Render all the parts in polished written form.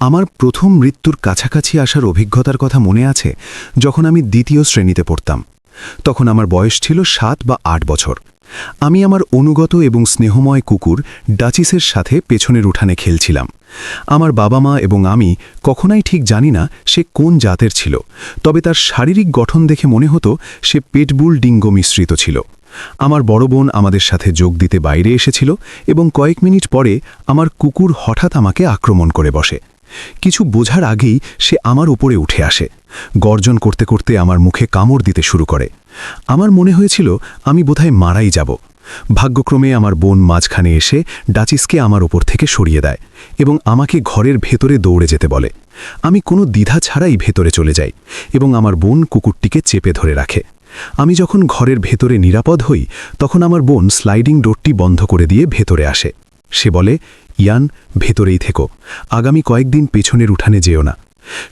আমার প্রথম মৃত্যুর কাছাকাছি আসার অভিজ্ঞতার কথা মনে আছে যখন আমি দ্বিতীয় শ্রেণীতে পড়তাম। তখন আমার বয়স ছিল 7 বা 8 বছর। আমি আমার অনুগত এবং স্নেহময় কুকুর ডাচিসের সাথে পেছনের উঠানে খেলছিলাম। আমার বাবা মা এবং আমি কখনোই ঠিক জানি না সে কোন জাতের ছিল, তবে তার শারীরিক গঠন দেখে মনে হতো সে পেটবুল ডিঙ্গো মিশ্রিত ছিল। আমার বড় বোন আমাদের সাথে যোগ দিতে বাইরে এসেছিল এবং কয়েক মিনিট পরে আমার কুকুর হঠাৎ আমাকে আক্রমণ করে বসে। কিছু বোঝার আগেই সে আমার উপরে উঠে আসে। গর্জন করতে করতে আমার মুখে কামড় দিতে শুরু করে। আমার মনে হয়েছিল আমি বোধহয় মারাই যাব। ভাগ্যক্রমে আমার বোন মাঝখানে এসে ডাচিসকে আমার ওপর থেকে সরিয়ে দেয় এবং আমাকে ঘরের ভেতরে দৌড়ে যেতে বলে। আমি কোনো দ্বিধা ছাড়াই ভেতরে চলে যাই এবং আমার বোন কুকুরটিকে চেপে ধরে রাখে। আমি যখন ঘরের ভেতরে নিরাপদ হই তখন আমার বোন স্লাইডিং ডোরটি বন্ধ করে দিয়ে ভেতরে আসে। সে বলে, ইয়ান, ভেতরেই থেকো, আগামী কয়েকদিন পেছনের উঠানে যেও না।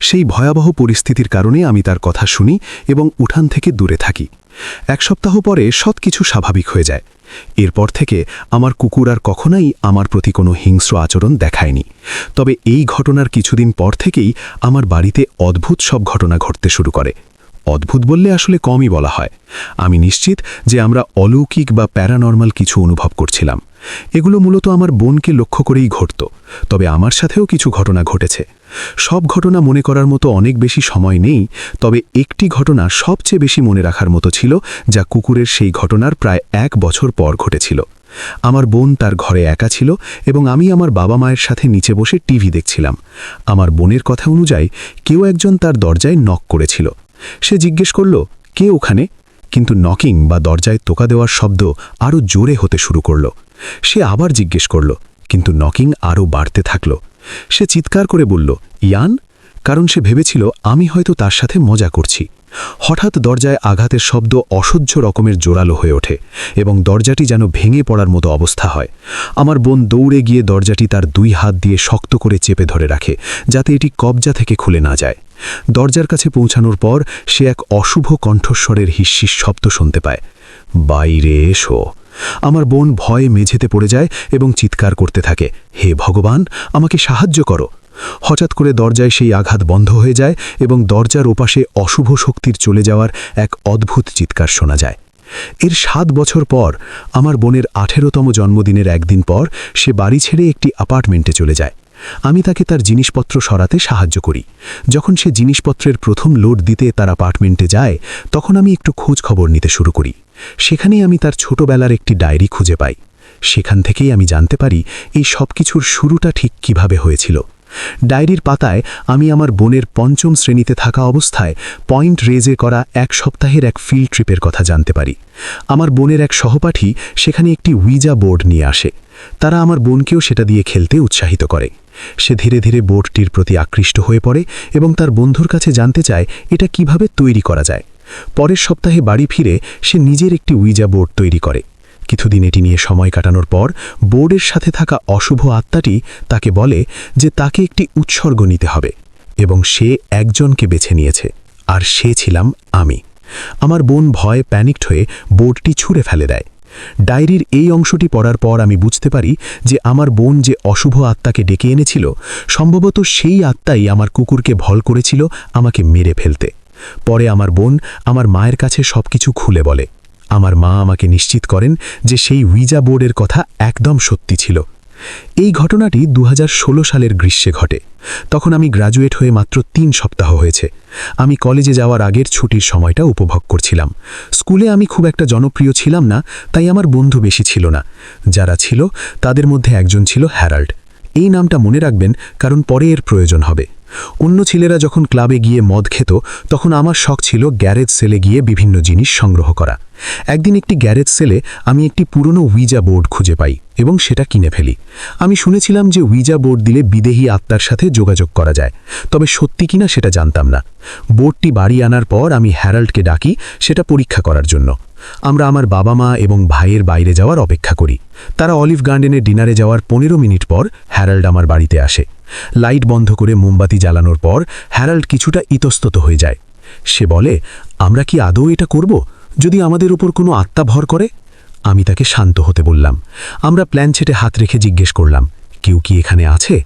সেই ভয়াবহ পরিস্থিতির কারণে আমি তার কথা শুনি এবং উঠান থেকে দূরে থাকি। 1 সপ্তাহ পরে সবকিছু স্বাভাবিক হয়ে যায়। এরপর থেকে আমার কুকুর আর কখনোই আমার প্রতি কোনো হিংস্র আচরণ দেখায়নি। তবে এই ঘটনার কিছুদিন পর থেকেই আমার বাড়িতে অদ্ভুত সব ঘটনা ঘটতে শুরু করে। অদ্ভুত বললে আসলে কমই বলা হয়। আমি নিশ্চিত যে আমরা অলৌকিক বা প্যারানর্মাল কিছু অনুভব করছিলাম। এগুলো মূলত আমার বোনকে লক্ষ্য করেই ঘটত, তবে আমার সাথেও কিছু ঘটনা ঘটেছে। সব ঘটনা মনে করার মতো অনেক বেশি সময় নেই, তবে একটি ঘটনা সবচেয়ে বেশি মনে রাখার মতো ছিল, যা কুকুরের সেই ঘটনার প্রায় 1 বছর পর ঘটেছিল। আমার বোন তার ঘরে একা ছিল এবং আমি আমার বাবা মায়ের সাথে নিচে বসে টিভি দেখছিলাম। আমার বোনের কথা অনুযায়ী কেউ একজন তার দরজায় নক করেছিল। সে জিজ্ঞেস করল, কে ওখানে? কিন্তু নকিং বা দরজায় টোকা দেওয়ার শব্দ আরও জোরে হতে শুরু করল। সে আবার জিজ্ঞেস করল, কিন্তু নকিং আরও বাড়তে থাকল। সে চিৎকার করে বলল, ইয়ান, কারণ সে ভেবেছিল আমি হয়তো তার সাথে মজা করছি। হঠাৎ দরজায় আঘাতের শব্দ অসহ্য রকমের জোরালো হয়ে ওঠে এবং দরজাটি যেন ভেঙে পড়ার মতো অবস্থা হয়। আমার বোন দৌড়ে গিয়ে দরজাটি তার 2 হাত দিয়ে শক্ত করে চেপে ধরে রাখে, যাতে এটি কবজা থেকে খুলে না যায়। দরজার কাছে পৌঁছানোর পর সে এক অশুভ কণ্ঠস্বরের হিসহিস শব্দ শুনতে পায়, বাইরে এসো। আমার বোন ভয়ে মেঝেতে পড়ে যায় এবং চিৎকার করতে থাকে, হে ভগবান, আমাকে সাহায্য করো। হঠাৎ করে দরজায় সেই আঘাত বন্ধ হয়ে যায় এবং দরজার ওপাশে অশুভ শক্তির চলে যাওয়ার এক অদ্ভুত চিৎকার শোনা যায়। এর 7 বছর পর আমার বোনের 18তম জন্মদিনের একদিন পর সে বাড়ি ছেড়ে একটি অ্যাপার্টমেন্টে চলে যায়। আমি তাকে তার জিনিসপত্র সরাতে সাহায্য করি। যখন সে জিনিসপত্রের প্রথম লোড দিতে তার অ্যাপার্টমেন্টে যায়, তখন আমি একটু খোঁজ খবর নিতে শুরু করি। সেখানেই আমি তার ছোটবেলার একটি ডায়েরি খুঁজে পাই। সেখান থেকেই আমি জানতে পারি এই সব কিছুর শুরুটা ঠিক কিভাবে হয়েছিল। ডায়েরির পাতায় আমি আমার বোনের 5ম শ্রেণীতে থাকা অবস্থায় পয়েন্ট রেজে করা 1 সপ্তাহের এক ফিল্ড ট্রিপের কথা জানতে পারি। আমার বোনের এক সহপাঠী সেখানে একটি উইজা বোর্ড নিয়ে আসে। তারা আমার বোনকেও সেটা দিয়ে খেলতে উৎসাহিত করে। সে ধীরে ধীরে বোর্ডটির প্রতি আকৃষ্ট হয়ে পড়ে এবং তার বন্ধুর কাছে জানতে চায় এটা কিভাবে তৈরি করা যায়। পরের সপ্তাহে বাড়ি ফিরে সে নিজের একটি উইজা বোর্ড তৈরি করে। কিছুদিন এটি নিয়ে সময় কাটানোর পর বোর্ডের সাথে থাকা অশুভ আত্মাটি তাকে বলে যে তাকে একটি উৎসর্গ নিতে হবে এবং সে একজনকে বেছে নিয়েছে, আর সে ছিলাম আমি। আমার বোন ভয়ে প্যানিকড হয়ে বোর্ডটি ছুঁড়ে ফেলে দেয়। ডায়েরির এই অংশটি পড়ার পর আমি বুঝতে পারি যে আমার বোন যে অশুভ আত্মাকে ডেকে এনেছিল, সম্ভবত সেই আত্মাই আমার কুকুরকে ভয় করেছিল আমাকে মেরে ফেলতে। পরে আমার বোন আমার মায়ের কাছে সবকিছু খুলে বলে। আমার মা আমাকে নিশ্চিত করেন যে সেই উইজা বোর্ডের কথা একদম সত্যি ছিল। এই ঘটনাটি 2016 সালের গ্রীষ্মে ঘটে। তখন আমি গ্র্যাজুয়েট হয়ে মাত্র 3 সপ্তাহ হয়েছে। আমি কলেজে যাওয়ার আগের ছুটির সময়টা উপভোগ করছিলাম। স্কুলে আমি খুব একটা জনপ্রিয় ছিলাম না, তাই আমার বন্ধু বেশি ছিল না। যারা ছিল তাদের মধ্যে একজন ছিল হ্যারাল্ড। এই নামটা মনে রাখবেন, কারণ পরে এর প্রয়োজন হবে। অন্য ছেলেরা যখন ক্লাবে গিয়ে মদ খেত, তখন আমার শখ ছিল গ্যারেজ সেলে গিয়ে বিভিন্ন জিনিস সংগ্রহ করা। একদিন একটি গ্যারেজ সেলে আমি একটি পুরনো উইজা বোর্ড খুঁজে পাই এবং সেটা কিনে ফেলি। আমি শুনেছিলাম যে উইজা বোর্ড দিলে বিদেহী আত্মার সাথে যোগাযোগ করা যায়, তবে সত্যি কিনা সেটা জানতাম না। বোর্ডটি বাড়ি আনার পর আমি হ্যারাল্ডকে ডাকি সেটা পরীক্ষা করার জন্য। আমরা আমার বাবা মা এবং ভাইয়ের বাইরে যাওয়ার অপেক্ষা করি। তারা অলিভ গার্ডেনে ডিনারে যাওয়ার 15 মিনিট পর হ্যারাল্ড আমার বাড়িতে আসে। লাইট বন্ধ করে মোমবাতি জ্বালানোর পর হ্যারাল্ড কিছুটা ইতস্তত হয়ে যায়। সে বলে, আমরা কি আদৌ এটা করব যদি আমাদের উপর কোনো আত্মা ভর করে? আমি তাকে শান্ত হতে বললাম। আমরা প্ল্যানচেটে হাত রেখে জিজ্ঞেস করলাম, কেউ কি এখানে আছে?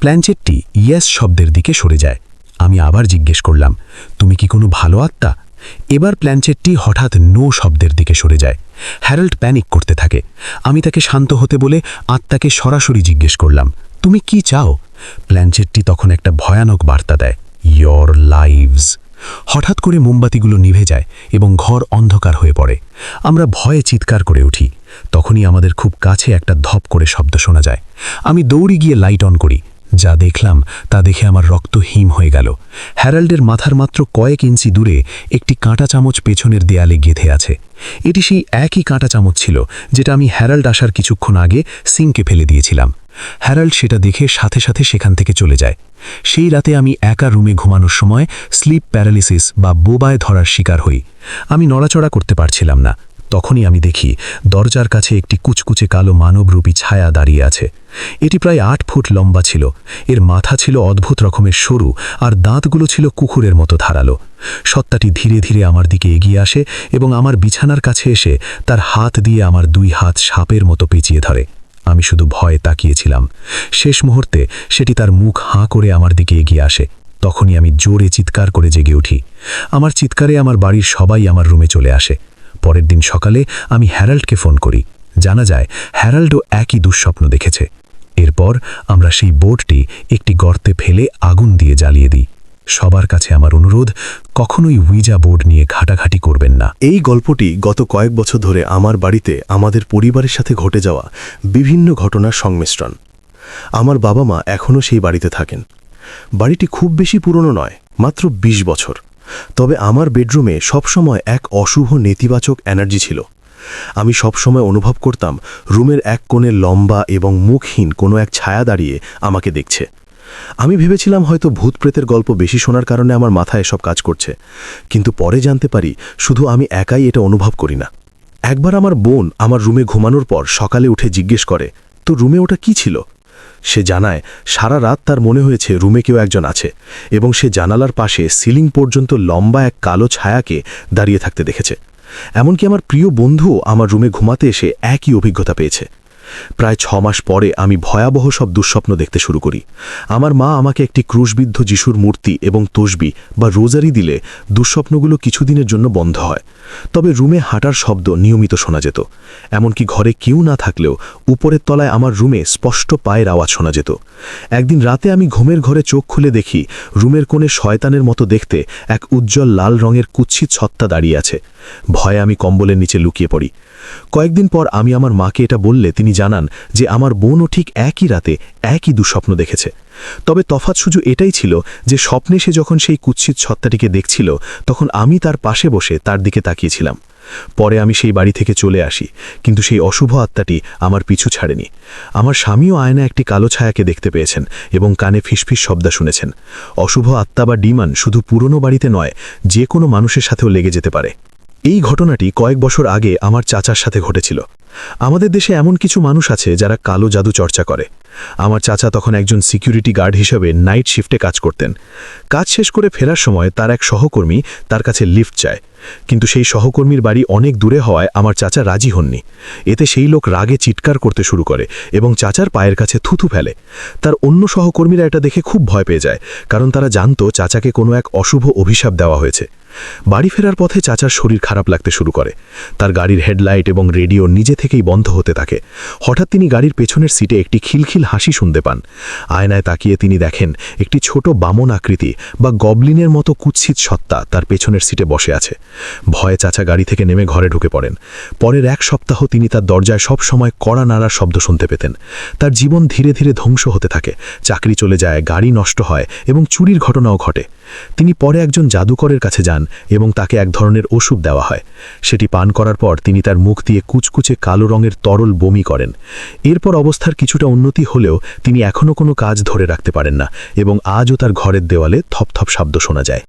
প্ল্যানচেটটি ইয়েস শব্দের দিকে সরে যায়। আমি আবার জিজ্ঞেস করলাম, তুমি কি কোনো ভালো আত্মা? এবার প্ল্যানচেটটি হঠাৎ নো শব্দের দিকে সরে যায়। হ্যারল্ড প্যানিক করতে থাকে। আমি তাকে শান্ত হতে বলে আত্মাকে সরাসরি জিজ্ঞেস করলাম, তুমি কি চাও? প্ল্যানচেটটি তখন একটা ভয়ানক বার্তা দেয়, ইয়োর লাইভস। হঠাৎ করে মোমবাতিগুলো নিভে যায় এবং ঘর অন্ধকার হয়ে পড়ে। আমরা ভয়ে চিৎকার করে উঠি। তখনই আমাদের খুব কাছে একটা ধপ করে শব্দ শোনা যায়। আমি দৌড়ে গিয়ে লাইট অন করি। যা দেখলাম তা দেখে আমার রক্ত হিম হয়ে গেল। হ্যারাল্ডের মাথার মাত্র কয়েক ইঞ্চি দূরে একটি কাঁটা চামচ পেছনের দেয়ালে গেঁথে আছে। এটি সেই একই কাঁটা চামচ ছিল যেটা আমি হ্যারাল্ড আসার কিছুক্ষণ আগে সিঙ্কে ফেলে দিয়েছিলাম। হ্যারাল্ড সেটা দেখে সাথে সাথে সেখান থেকে চলে যায়। সেই রাতে আমি একা রুমে ঘুমানোর সময় স্লিপ প্যারালিসিস বা বোবায় ধরার শিকার হই। আমি নড়াচড়া করতে পারছিলাম না। তখনই আমি দেখি দরজার কাছে একটি কুচকুচে কালো মানবরূপী ছায়া দাঁড়িয়ে আছে। এটি প্রায় 8 ফুট লম্বা ছিল। এর মাথা ছিল অদ্ভুত রকমের সরু আর দাঁতগুলো ছিল কুকুরের মতো ধারালো। সত্তাটি ধীরে ধীরে আমার দিকে এগিয়ে আসে এবং আমার বিছানার কাছে এসে তার হাত দিয়ে আমার 2 হাত সাপের মতো পেঁচিয়ে ধরে। আমি শুধু ভয়ে তাকিয়েছিলাম। শেষ মুহূর্তে সেটি তার মুখ হাঁ করে আমার দিকে এগিয়ে আসে। তখনই আমি জোরে চিৎকার করে জেগে উঠি। আমার চিৎকারে আমার বাড়ির সবাই আমার রুমে চলে আসে। পরের দিন সকালে আমি হ্যারাল্ডকে ফোন করি। জানা যায় হ্যারাল্ডও একই দুঃস্বপ্ন দেখেছে। এরপর আমরা সেই বোর্ডটি একটি গর্তে ফেলে আগুন দিয়ে জ্বালিয়ে দিই। সবার কাছে আমার অনুরোধ, কখনোই উইজা বোর্ড নিয়ে ঘাটাঘাটি করবেন না। এই গল্পটি গত কয়েক বছর ধরে আমার বাড়িতে আমাদের পরিবারের সাথে ঘটে যাওয়া বিভিন্ন ঘটনার সংমিশ্রণ। আমার বাবা মা এখনও সেই বাড়িতে থাকেন। বাড়িটি খুব বেশি পুরনো নয়, মাত্র 20 বছর। তবে আমার বেডরুমে সবসময় এক অশুভ নেতিবাচক এনার্জি ছিল। আমি সবসময় অনুভব করতাম রুমের এক কোণে লম্বা এবং মুখহীন কোনো এক ছায়া দাঁড়িয়ে আমাকে দেখছে। আমি ভেবেছিলাম হয়তো ভূত প্রেতের গল্প বেশি শোনার কারণে আমার মাথায় এসব কাজ করছে, কিন্তু পরে জানতে পারি শুধু আমি একাই এটা অনুভব করি না। একবার আমার বোন আমার রুমে ঘুমানোর পর সকালে উঠে জিজ্ঞেস করে, তো রুমে ওটা কি ছিল? সে জানায় সারা রাত তার মনে হয়েছে রুমে কেউ একজন আছে এবং সে জানালার পাশে সিলিং পর্যন্ত লম্বা এক কালো ছায়াকে দাঁড়িয়ে থাকতে দেখেছে। এমনকি আমার প্রিয় বন্ধুও আমার রুমে ঘুমাতে এসে একই অভিজ্ঞতা পেয়েছে। প্রায় 6 মাস পরে আমি ভয়াবহ সব দুঃস্বপ্ন দেখতে শুরু করি। আমার মা আমাকে একটি ক্রুশবিদ্ধ যিশুর মূর্তি এবং তসবি বা রোজারি দিলে দুঃস্বপ্নগুলো কিছুদিনের জন্য বন্ধ হয়। তবে রুমে হাঁটার শব্দ নিয়মিত শোনা যেত। এমনকি ঘরে কেউ না থাকলেও উপরের তলায় আমার রুমে স্পষ্ট পায়ের আওয়াজ শোনা যেত। একদিন রাতে আমি ঘুমের ঘরে চোখ খুলে দেখি রুমের কোণে শয়তানের মতো দেখতে এক উজ্জ্বল লাল রঙের কুৎসিত সত্তা দাঁড়িয়ে আছে। ভয়ে আমি কম্বলের নিচে লুকিয়ে পড়ি। কয়েকদিন পর আমি আমার মাকে এটা বললে তিনি জানান যে আমার বোনও ঠিক একই রাতে একই দুঃস্বপ্ন দেখেছে। তবে তফাৎ শুধু এটাই ছিল যে স্বপ্নে সে যখন সেই কুৎসিত সত্তাটিকে দেখছিল তখন আমি তার পাশে বসে তার দিকে তাকিয়েছিলাম। পরে আমি সেই বাড়ি থেকে চলে আসি, কিন্তু সেই অশুভ আত্মাটি আমার পিছু ছাড়েনি। আমার স্বামীও আয়না একটি কালো ছায়াকে দেখতে পেয়েছেন এবং কানে ফিসফিস শব্দ শুনেছেন। অশুভ আত্মা বা ডিমান শুধু পুরনো বাড়িতে নয়, যে কোনো মানুষের সাথেও লেগে যেতে পারে। এই ঘটনাটি কয়েক বছর আগে আমার চাচার সাথে ঘটেছিল। আমাদের দেশে এমন কিছু মানুষ আছে যারা কালো জাদু চর্চা করে। আমার চাচা তখন একজন সিকিউরিটি গার্ড হিসেবে নাইট শিফটে কাজ করতেন। কাজ শেষ করে ফেরার সময় তার এক সহকর্মী তার কাছে লিফট চায়, কিন্তু সেই সহকর্মীর বাড়ি অনেক দূরে হওয়ায় আমার চাচা রাজি হননি। এতে সেই লোক রাগে চিৎকার করতে শুরু করে এবং চাচার পায়ের কাছে থুথু ফেলে। তার অন্য সহকর্মীরা এটা দেখে খুব ভয় পেয়ে যায়, কারণ তারা জানতো চাচাকে কোনো এক অশুভ অভিশাপ দেওয়া হয়েছে। বাড়ি ফেরার পথে চাচার শরীর খারাপ লাগতে শুরু করে। তার গাড়ির হেডলাইট এবং রেডিও নিজে থেকেই বন্ধ হতে থাকে। হঠাৎ তিনি গাড়ির পেছনের সিটে একটি খিলখিল হাসি শুনতে পান। আয়নায় তাকিয়ে তিনি দেখেন একটি ছোট বামন আকৃতি বা গবলিনের মতো কুৎসিত সত্তা তার পেছনের সিটে বসে আছে। ভয়ে চাচা গাড়ি থেকে নেমে ঘরে ঢুকে পড়েন। পরের 1 সপ্তাহ তিনি তার দরজায় সব সময় কড়া নাড়ার শব্দ শুনতে পেতেন। তার জীবন ধীরে ধীরে ধ্বংস হতে থাকে। চাকরি চলে যায়, গাড়ি নষ্ট হয় এবং চুরির ঘটনাও ঘটে। তিনি পরে একজন জাদুকরের কাছে যান এবং তাকে এক ধরনের ওষুধ দেওয়া হয়। সেটি পান করার পর তিনি তার মুখ দিয়ে কুচকুচে কালো রঙের তরল বমি করেন। এরপর অবস্থার কিছুটা উন্নতি হলেও তিনি এখনও কোনো কাজ ধরে রাখতে পারেন না এবং আজও তার ঘরের দেওয়ালে থপথপ শব্দ শোনা যায়।